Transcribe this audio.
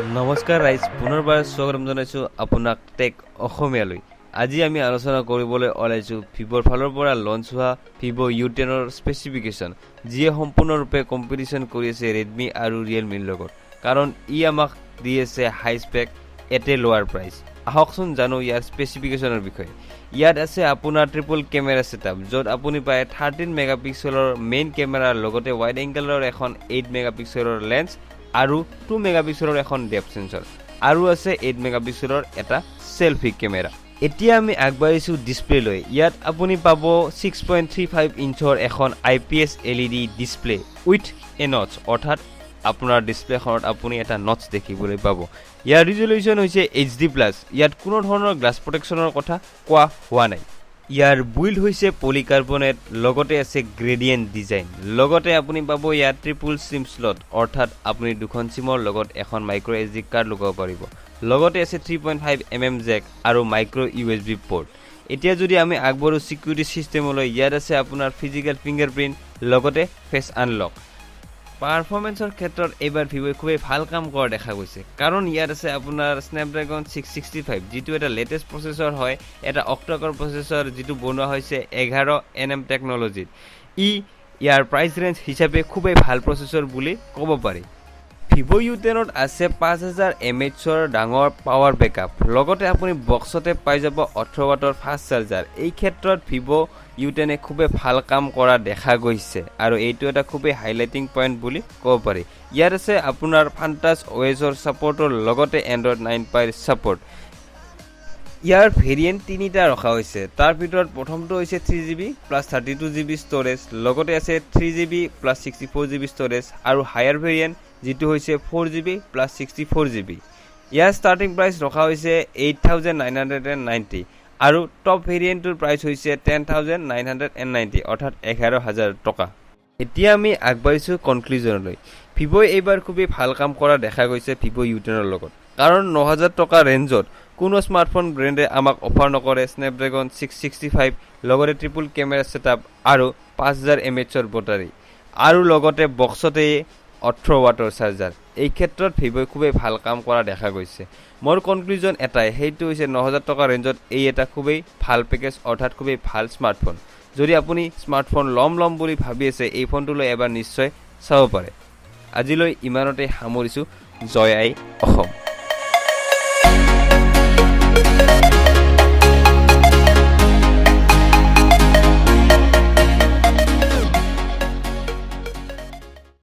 নমস্কাৰ ৰাইজ, পুনৰবাৰ স্বাগতম জনাইছো আপোনাক টেক অসমীয়ালৈ। আজি আমি আলোচনা কৰিবলৈ ওলাইছো ভিভোৰ ফালৰ পৰা লঞ্চ হোৱা ভিভো U10ৰ স্পেচিফিকেশ্যন, যিয়ে সম্পূৰ্ণৰূপে কম্পিটিশ্যন কৰি আছে ৰেডমি আৰু ৰিয়েলমিৰ লগত, কাৰণ ই আমাক দি আছে হাই স্পেক এটে লোৱাৰ প্ৰাইচ। আহকচোন জানো ইয়াৰ স্পেচিফিকেশ্যনৰ বিষয়ে। ইয়াত আছে আপোনাৰ ট্ৰিপল কেমেৰা ছেটআপ, য'ত আপুনি পায় 13 মেগাপিক্সেলৰ মেইন কেমেৰাৰ লগতে ৱাইড এংগেলৰ এখন 8 মেগাপিক্সেলৰ লেন্স আৰু 2 মেগাপিক্সেলৰ এখন ডেপথ সেন্সৰ, আৰু আছে 8 মেগাপিক্সেলৰ এটা সেলফি কেমেৰা। এতিয়া আমি আগবাঢ়িছো ডিসপ্লেলৈ। ইয়াত আপুনি পাব 6.35 ইঞ্চৰ এখন IPS LED display with a নচ, অৰ্থাৎ আপোনাৰ ডিসপ্লেখনত আপুনি এটা নচ দেখিবলৈ পাব। ইয়াৰ ৰিজলিউশন হৈছে HD+। ইয়াত কোনো ধৰণৰ গ্লাছ প্ৰটেকশ্যনৰ কথা কোৱা হোৱা নাই। ইয়াৰ বুইল্ড হৈছে পলিকাৰ্বনেট, লগতে আছে গ্ৰেডিয়েন্ট ডিজাইন, লগতে আপুনি পাব ইয়াত ট্ৰিপল সিম স্লট, অৰ্থাৎ আপুনি দুখন সিমৰ লগত এখন মাইক্ৰ SD কাৰ্ড লগাব পাৰিব। লগতে আছে 3.5mm জেক আৰু মাইক্ৰ USB পোৰ্ট। এতিয়া যদি আমি আগবঢ়ো সিকিউৰিটি সিস্টেমলৈ, ইয়াত আছে আপোনাৰ ফিজিক্যাল ফিংগাৰপ্ৰিন্ট, লগতে ফেস আনলক। পাৰফৰমেন্সৰ ক্ষেত্ৰত এবাৰ ভিভোই খুবেই ভাল কাম কৰা দেখা গৈছে, কাৰণ ইয়াত আছে আপোনাৰ স্নেপড্ৰাগন 665, যিটো এটা লেটেষ্ট প্ৰচেছৰ হয়, এটা অক্টাকোৰ প্ৰচেছৰ, যিটো বনোৱা হৈছে 11nm টেকনলজিত। ইয়াৰ প্ৰাইচ ৰেঞ্জ হিচাপে খুবেই ভাল প্ৰচেছৰ বুলি ক'ব পাৰি। ভিভো U10ত আছে 5000 mAhৰ ডাঙৰ পাৱাৰ বেকআপ, লগতে আপুনি বক্সতে পাই যাব 18 ওয়াটৰ ফাষ্ট চাৰ্জাৰ। এই ক্ষেত্ৰত ভিভো U10এ খুবেই ভাল কাম কৰা দেখা গৈছে, আৰু এইটো এটা খুবেই হাইলাইটিং পইণ্ট বুলি ক'ব পাৰি। ইয়াত আছে আপোনাৰ ফান্টাছ OSৰ ছাপোৰ্টৰ লগতে Android 9 Pie ছাপোৰ্ট। ইয়াৰ ভেৰিয়েণ্ট তিনিটা ৰখা হৈছে, তাৰ ভিতৰত প্ৰথমটো হৈছে 3GB প্লাছ 32GB ষ্ট'ৰেজ, লগতে আছে 3GB প্লাছ 64GB ষ্ট'ৰেজ, আৰু হায়াৰ ভেৰিয়েণ্ট যিটো হৈছে 4GB প্লাছ 64GB। ইয়াৰ ষ্টাৰ্টিং প্ৰাইচ ৰখা হৈছে 8990, আৰু টপ ভেৰিয়েণ্টৰ প্ৰাইচ হৈছে 10990, অৰ্থাৎ 11000 টকা। এতিয়া আমি আগবাঢ়িছো কনক্লুজনলৈ। ভিভোই এইবাৰ খুবেই ভাল কাম কৰা দেখা গৈছে ভিভো U10ৰ লগত, কাৰণ 9000 টকা ৰেঞ্জত কোনো স্মাৰ্টফোন ব্ৰেণ্ডে আমাক অফাৰ নকৰে স্নেপড্ৰাগন 665, লগতে ট্ৰিপল কেমেৰা ছেটআপ আৰু 5000 mAhৰ বেটাৰী, আৰু লগতে বক্সতে 18 ওয়াটৰ চাৰ্জাৰ। এই ক্ষেত্ৰত ভিভোই খুবেই ভাল কাম কৰা দেখা গৈছে। মোৰ কনক্লুজন এটাই, সেইটো হৈছে 9000 টকা ৰেঞ্জত এই এটা খুবেই ভাল পেকেজ, অৰ্থাৎ খুবেই ভাল স্মাৰ্টফোন। যদি আপুনি স্মাৰ্টফোন ল'ম বুলি ভাবি আছে, এই ফোনটোলৈ এবাৰ নিশ্চয় চাব পাৰে। আজিলৈ ইমানতে সামৰিছোঁ। জয় আই অসম।